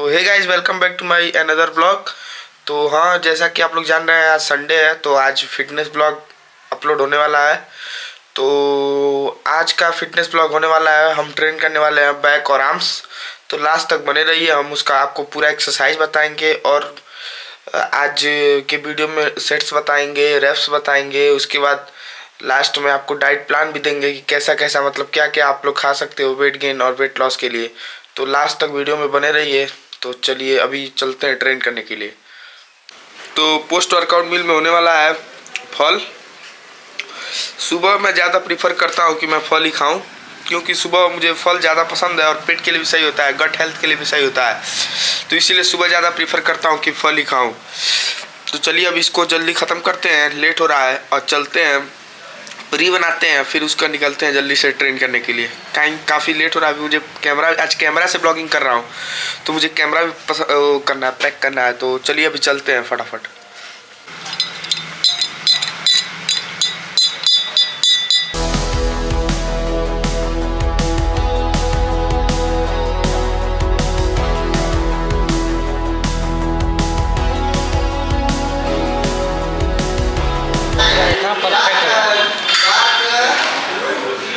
Hey guys, welcome back to my another blog. तो हाँ, जैसा कि आप लोग जान रहे हैं, आज संडे है तो आज फिटनेस ब्लॉग अपलोड होने वाला है। तो आज का फिटनेस ब्लॉग होने वाला है, हम ट्रेन करने वाले हैं बैक और आर्म्स। तो लास्ट तक बने रहिए, हम उसका आपको पूरा एक्सरसाइज बताएंगे और आज के वीडियो में सेट्स बताएंगे, रेप्स बताएंगे। उसके बाद लास्ट में आपको डाइट प्लान भी देंगे कि कैसा कैसा, मतलब क्या क्या आप लोग खा सकते हो वेट गेन और वेट लॉस के लिए। तो लास्ट तक वीडियो में बने रहिए। तो चलिए अभी चलते हैं ट्रेन करने के लिए। तो पोस्ट वर्कआउट मील में होने वाला है फल। सुबह मैं ज़्यादा प्रीफर करता हूँ कि मैं फल ही खाऊं, क्योंकि सुबह मुझे फल ज़्यादा पसंद है और पेट के लिए भी सही होता है, गट हेल्थ के लिए भी सही होता है। तो इसीलिए सुबह ज़्यादा प्रीफर करता हूँ कि फल ही खाऊं। तो चलिए अब इसको जल्दी ख़त्म करते हैं, लेट हो रहा है, और चलते हैं प्री बनाते हैं, फिर उसका निकलते हैं जल्दी से ट्रेन करने के लिए। काफ़ी लेट हो रहा है अभी। मुझे आज कैमरा से ब्लॉगिंग कर रहा हूँ, तो मुझे कैमरा भी करना है, पैक करना है। तो चलिए अभी चलते हैं फटाफट।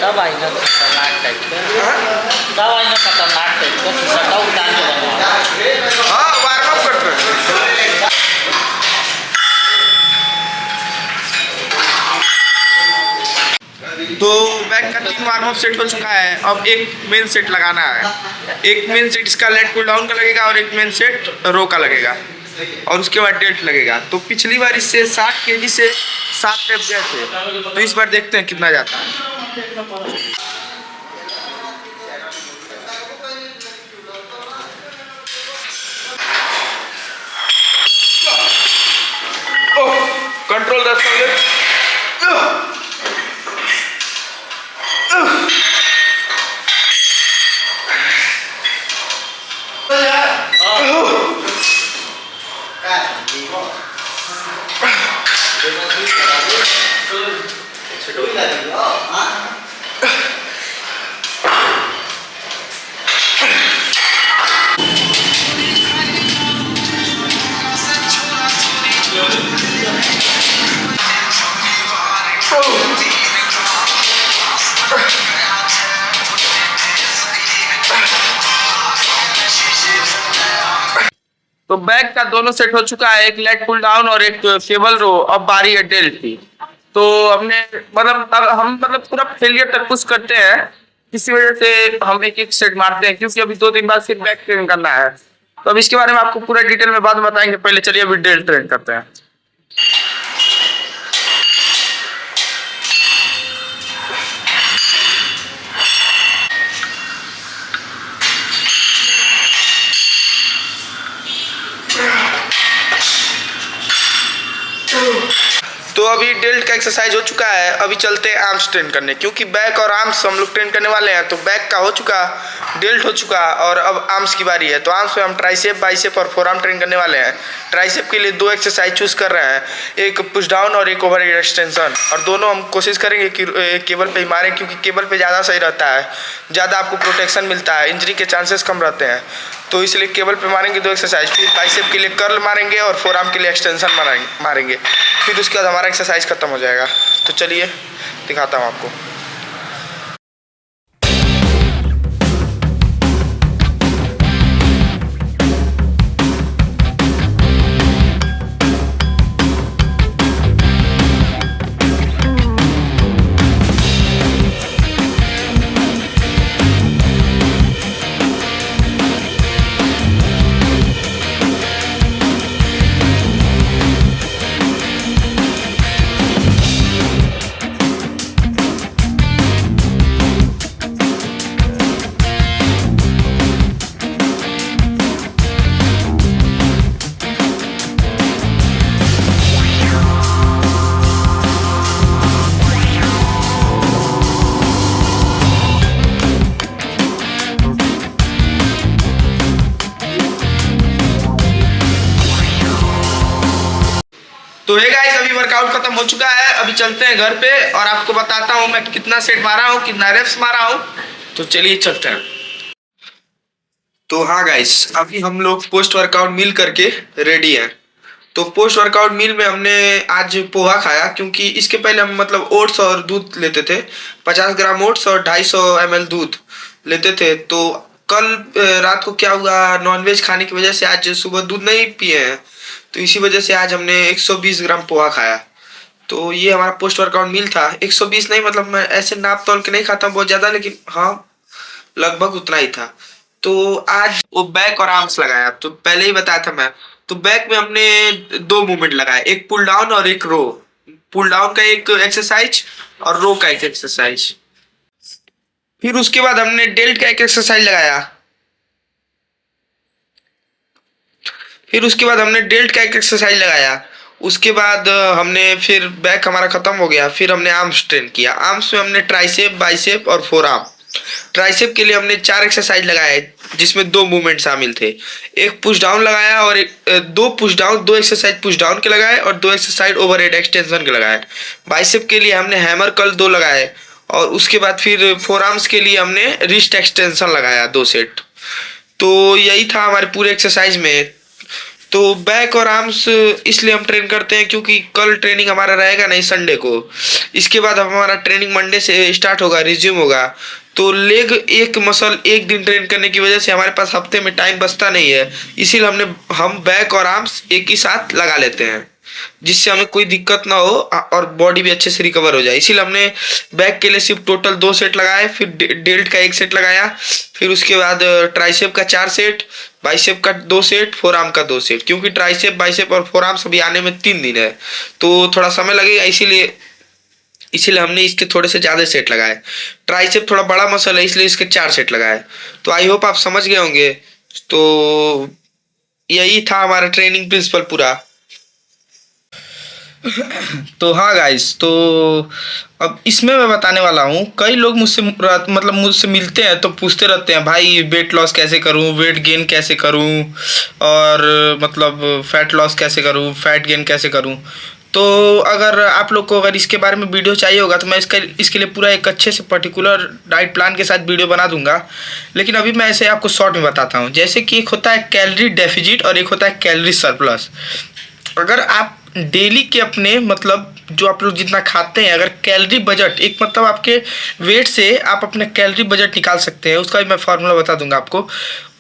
तब आएगा खतरनाक टाइप का, तब आएगा खतरनाक टाइप का सटा उतार के बनवा। हाँ, वार्म अप कर रहे हैं। तो बैक का 3 वार्म अप सेट हो चुका है, अब एक मेन सेट लगाना है। एक मेन सेट इसका लेट पुल डाउन का लगेगा और एक मेन सेट रो का लगेगा, और उसके बाद डेल्ट लगेगा। तो पिछली बार इससे 60 kg से 7 रेप गए थे, तो इस बार देखते हैं कितना जाता है। कंट्रोल द तो बैक का दोनों सेट हो चुका है, एक लेग पुल डाउन और एक केबल रो। अब बारी है डेल्ट की। तो हमने हम पूरा फेलियर तक पुश करते हैं, इसी वजह से हम एक एक सेट मारते हैं, क्योंकि अभी 2 दिन बाद फिर बैक ट्रेन करना है। तो अब इसके बारे में आपको पूरा डिटेल में बाद में बताएंगे। पहले चलिए अभी डेल्ट ट्रेन करते हैं। तो अभी डेल्ट का एक्सरसाइज हो चुका है, अभी चलते हैं आर्म्स ट्रेन करने, क्योंकि बैक और आर्म्स हम लोग ट्रेन करने वाले हैं। तो बैक का हो चुका, डेल्ट हो चुका, और अब आर्म्स की बारी है। तो आर्म्स में हम ट्राइसेप, बाइसेप और फोरआर्म ट्रेन करने वाले हैं। ट्राइसेप के लिए 2 एक्सरसाइज चूज कर रहे हैं, एक पुश डाउन और एक ओवरहेड एक्सटेंशन। और दोनों हम कोशिश करेंगे कि केबल पे ही मारें, क्योंकि केबल पे ज़्यादा सही रहता है, ज़्यादा आपको प्रोटेक्शन मिलता है, इंजरी के चांसेस कम रहते हैं। तो इसलिए केबल पे मारेंगे 2 एक्सरसाइज, फिर बाइसेप के लिए कर्ल मारेंगे और फोरआर्म के लिए एक्सटेंशन मारेंगे। फिर उसके बाद हमारा एक्सरसाइज खत्म हो जाएगा। तो चलिए दिखाता हूँ आपको। तो हे गाइस, अभी वर्कआउट खत्म हो चुका है, अभी चलते हैं घर पे और आपको बताता हूँ मैं कितना सेट मारा हूँ, कितना रेप्स मारा हूँ। तो चलिए चलते हैं। तो हाँ गाइस, अभी हम लोग पोस्ट वर्कआउट मील करके रेडी हैं। तो पोस्ट वर्कआउट मील में हमने आज पोहा खाया, क्योंकि इसके पहले हम मतलब ओट्स और दूध लेते थे। 50 ग्राम ओट्स और 250 ml दूध लेते थे। तो कल रात को क्या हुआ, नॉनवेज खाने की वजह से आज सुबह दूध नहीं पिए हैं, तो इसी वजह से आज हमने 120 ग्राम पोहा खाया। तो ये हमारा पोस्ट वर्कआउट मील था। 120 नहीं, मतलब मैं ऐसे नाप तोल के नहीं खाता हूँ बहुत ज्यादा, लेकिन हाँ लगभग उतना ही था। तो आज वो बैक और आर्म्स लगाया, तो पहले ही बताया था मैं। तो बैक में हमने 2 मूवमेंट लगाया, एक पुल डाउन और एक रो। पुल डाउन का एक एक्सरसाइज और रो का एक एक्सरसाइज। फिर उसके बाद हमने डेल्ट का एक एक्सरसाइज लगाया। उसके बाद हमने फिर बैक हमारा खत्म हो गया। फिर हमने आर्म्स ट्रेन किया। आर्म्स में हमने ट्राइसेप, बाइसेप और फोर आर्म। ट्राइसेप के लिए हमने 4 एक्सरसाइज लगाए, जिसमें 2 मूवमेंट शामिल थे। एक पुश डाउन लगाया और दो push down, 2 exercise push down के लगाए और 2 एक्सरसाइज ओवरहेड एक्सटेंशन के लगाए। बाइसेप के लिए हमने हैमर कर्ल 2 लगाए और उसके बाद फिर फोर आर्म्स के लिए हमने रिस्ट एक्सटेंशन लगाया 2 सेट। तो यही था हमारे पूरे एक्सरसाइज में। तो बैक और आर्म्स इसलिए हम ट्रेन करते हैं क्योंकि कल ट्रेनिंग हमारा रहेगा नहीं, संडे को। इसके बाद हमारा ट्रेनिंग मंडे से स्टार्ट होगा, रिज्यूम होगा। तो लेग एक मसल एक दिन ट्रेन करने की वजह से हमारे पास हफ्ते में टाइम बचता नहीं है। इसीलिए हम बैक और आर्म्स एक ही साथ लगा लेते हैं, जिससे हमें कोई दिक्कत ना हो और बॉडी भी अच्छे से रिकवर हो जाए। इसीलिए हमने बैक के लिए सिर्फ टोटल 2 सेट लगाए, फिर डेल्ट का 1 सेट लगाया, फिर उसके बाद ट्राइसेप का 4 सेट, बाइसेप का 2 सेट, फोर आर्म का 2 सेट। क्योंकि ट्राइसेप, बाइसेप और फोर आर्म सभी आने में 3 दिन है, तो थोड़ा समय लगेगा। इसीलिए हमने इसके थोड़े से ज्यादा सेट लगाए। ट्राइसेप थोड़ा बड़ा मसल है, इसलिए इसके 4 सेट लगाए। तो आई होप आप समझ गए होंगे। तो यही था हमारा ट्रेनिंग प्रिंसिपल पूरा। तो हाँ गाइस, तो अब इसमें मैं बताने वाला हूँ। कई लोग मुझसे मिलते हैं तो पूछते रहते हैं, भाई वेट लॉस कैसे करूँ, वेट गेन कैसे करूँ, और मतलब फैट लॉस कैसे करूँ, फैट गेन कैसे करूँ। तो अगर आप लोग को अगर इसके बारे में वीडियो चाहिए होगा तो मैं इसके लिए पूरा एक अच्छे से पर्टिकुलर डाइट प्लान के साथ वीडियो बना दूंगा। लेकिन अभी मैं ऐसे आपको शॉर्ट में बताता हूँ। जैसे कि एक होता है कैलोरी डेफिसिट और एक होता है कैलोरी सरप्लस। अगर आप डेली के अपने मतलब जो आप लोग जितना खाते हैं, अगर कैलोरी बजट, एक मतलब आपके वेट से आप अपने कैलोरी बजट निकाल सकते हैं, उसका भी मैं फार्मूला बता दूंगा आपको।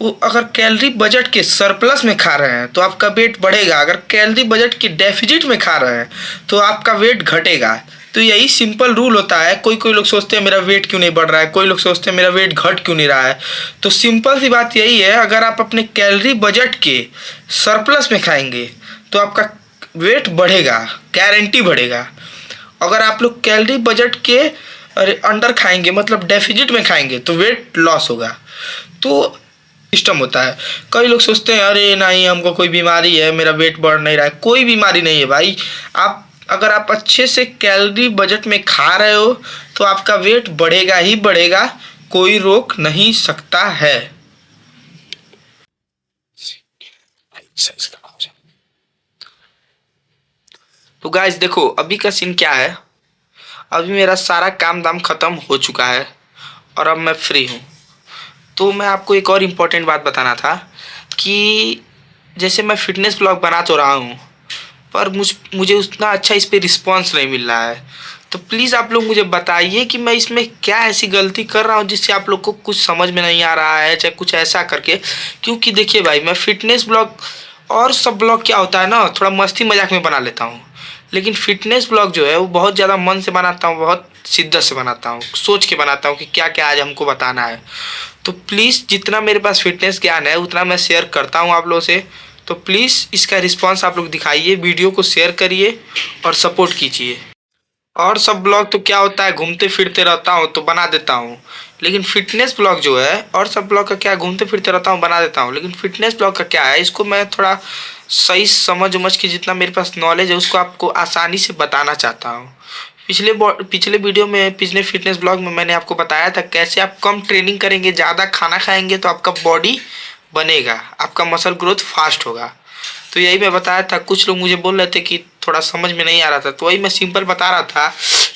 वो अगर कैलोरी बजट के सरप्लस में खा रहे हैं तो आपका वेट बढ़ेगा, अगर कैलोरी बजट के डेफिसिट में खा रहे हैं तो आपका वेट घटेगा। तो यही सिंपल रूल होता है। कोई लोग सोचते हैं मेरा वेट क्यों नहीं बढ़ रहा है, कोई लोग सोचते हैं मेरा वेट घट क्यों नहीं रहा है। तो सिंपल सी बात यही है, अगर आप अपने कैलोरी बजट के सरप्लस में खाएंगे तो आपका वेट बढ़ेगा, गारंटी बढ़ेगा। अगर आप लोग कैलोरी बजट के अंडर खाएंगे, मतलब डेफिसिट में खाएंगे, तो वेट लॉस होगा। तो सिस्टम होता है। कई लोग सोचते हैं अरे नहीं हमको कोई बीमारी है, मेरा वेट बढ़ नहीं रहा है। कोई बीमारी नहीं है भाई। अगर आप अच्छे से कैलोरी बजट में खा रहे हो तो आपका वेट बढ़ेगा ही बढ़ेगा, कोई रोक नहीं सकता है। तो गाइस देखो, अभी का सीन क्या है। अभी मेरा सारा काम दाम खत्म हो चुका है और अब मैं फ्री हूँ। तो मैं आपको एक और इम्पोर्टेंट बात बताना था कि जैसे मैं फिटनेस ब्लॉग बना तो रहा हूँ, पर मुझे उतना अच्छा इस पर रिस्पॉन्स नहीं मिल रहा है। तो प्लीज़ आप लोग मुझे बताइए कि मैं इसमें क्या ऐसी गलती कर रहा हूँ जिससे आप लोग को कुछ समझ में नहीं आ रहा है, चाहे कुछ ऐसा करके। क्योंकि देखिए भाई, मैं फिटनेस ब्लॉग और सब ब्लॉग क्या होता है ना, थोड़ा मस्ती मजाक में बना लेता हूँ। लेकिन फिटनेस ब्लॉग जो है वो बहुत ज़्यादा मन से बनाता हूँ, बहुत शिद्दत से बनाता हूँ, सोच के बनाता हूँ कि क्या क्या आज हमको बताना है। तो प्लीज़ जितना मेरे पास फिटनेस ज्ञान है उतना मैं शेयर करता हूँ आप लोगों से। तो प्लीज़ इसका रिस्पांस आप लोग दिखाइए, वीडियो को शेयर करिए और सपोर्ट कीजिए। और सब ब्लॉग तो क्या होता है, घूमते फिरते रहता हूँ तो बना देता हूँ। लेकिन फिटनेस ब्लॉग जो है, और सब ब्लॉग का क्या, घूमते फिरते रहता हूँ बना देता हूँ। लेकिन फिटनेस ब्लॉग का क्या है, इसको मैं थोड़ा सही समझ के जितना मेरे पास नॉलेज है उसको आपको आसानी से बताना चाहता हूँ। पिछले वीडियो में, पिछले फिटनेस ब्लॉग में मैंने आपको बताया था कैसे आप कम ट्रेनिंग करेंगे, ज़्यादा खाना खाएंगे तो आपका बॉडी बनेगा, आपका मसल ग्रोथ फास्ट होगा। तो यही मैं बताया था। कुछ लोग मुझे बोल रहे थे कि थोड़ा समझ में नहीं आ रहा था, तो वही मैं सिंपल बता रहा था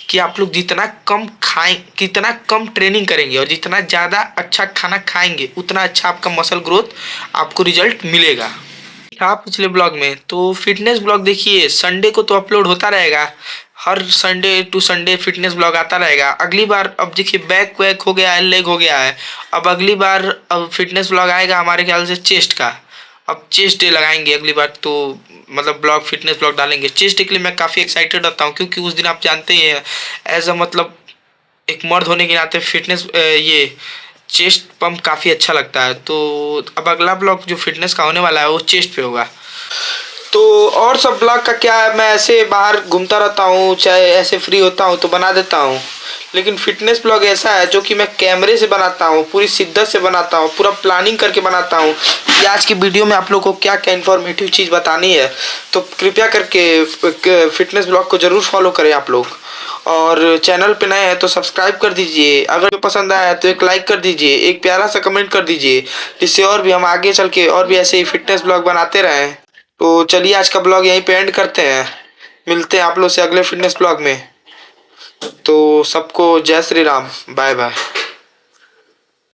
कि आप लोग जितना कम खाएं, कितना कम ट्रेनिंग करेंगे और जितना ज़्यादा अच्छा खाना खाएंगे उतना अच्छा आपका मसल ग्रोथ आपको रिजल्ट मिलेगा। था पिछले ब्लॉग में तो फिटनेस ब्लॉग देखिए संडे को तो अपलोड होता रहेगा, हर Sunday to Sunday fitness blog आता रहेगा। अगली बार अब देखिए बैक वैक हो गया है, लेग हो गया है, अब अगली बार अब फिटनेस ब्लॉग आएगा हमारे ख्याल से चेस्ट का। अब चेस्ट डे लगाएंगे अगली बार, तो मतलब ब्लॉग फिटनेस ब्लॉग डालेंगे। चेस्ट डे के लिए मैं काफ़ी एक्साइटेड रहता हूँ क्योंकि उस दिन आप जानते ही हैं एज अ मतलब एक मर्द होने के नाते फिटनेस ये चेस्ट पंप काफ़ी अच्छा लगता है। तो अब अगला ब्लॉग जो फिटनेस का होने वाला है वो चेस्ट पे होगा। तो और सब ब्लॉग का क्या है, मैं ऐसे बाहर घूमता रहता हूँ, चाहे ऐसे फ्री होता हूँ तो बना देता हूँ। लेकिन फिटनेस ब्लॉग ऐसा है जो कि मैं कैमरे से बनाता हूँ, पूरी शिद्दत से बनाता हूँ, पूरा प्लानिंग करके बनाता हूँ कि आज की वीडियो में आप लोग को क्या क्या इन्फॉर्मेटिव चीज़ बतानी है। तो कृपया करके फिटनेस ब्लॉग को ज़रूर फॉलो करें आप लोग, और चैनल पे नए हैं तो सब्सक्राइब कर दीजिए। अगर पसंद आया तो एक लाइक कर दीजिए, एक प्यारा सा कमेंट कर दीजिए, जिससे और भी हम आगे चल के और भी ऐसे ही फिटनेस ब्लॉग बनाते रहें। तो चलिए आज का ब्लॉग यहीं पे एंड करते हैं, मिलते हैं आप लोग से अगले फिटनेस ब्लॉग में। तो सबको जय श्री राम, बाय बाय।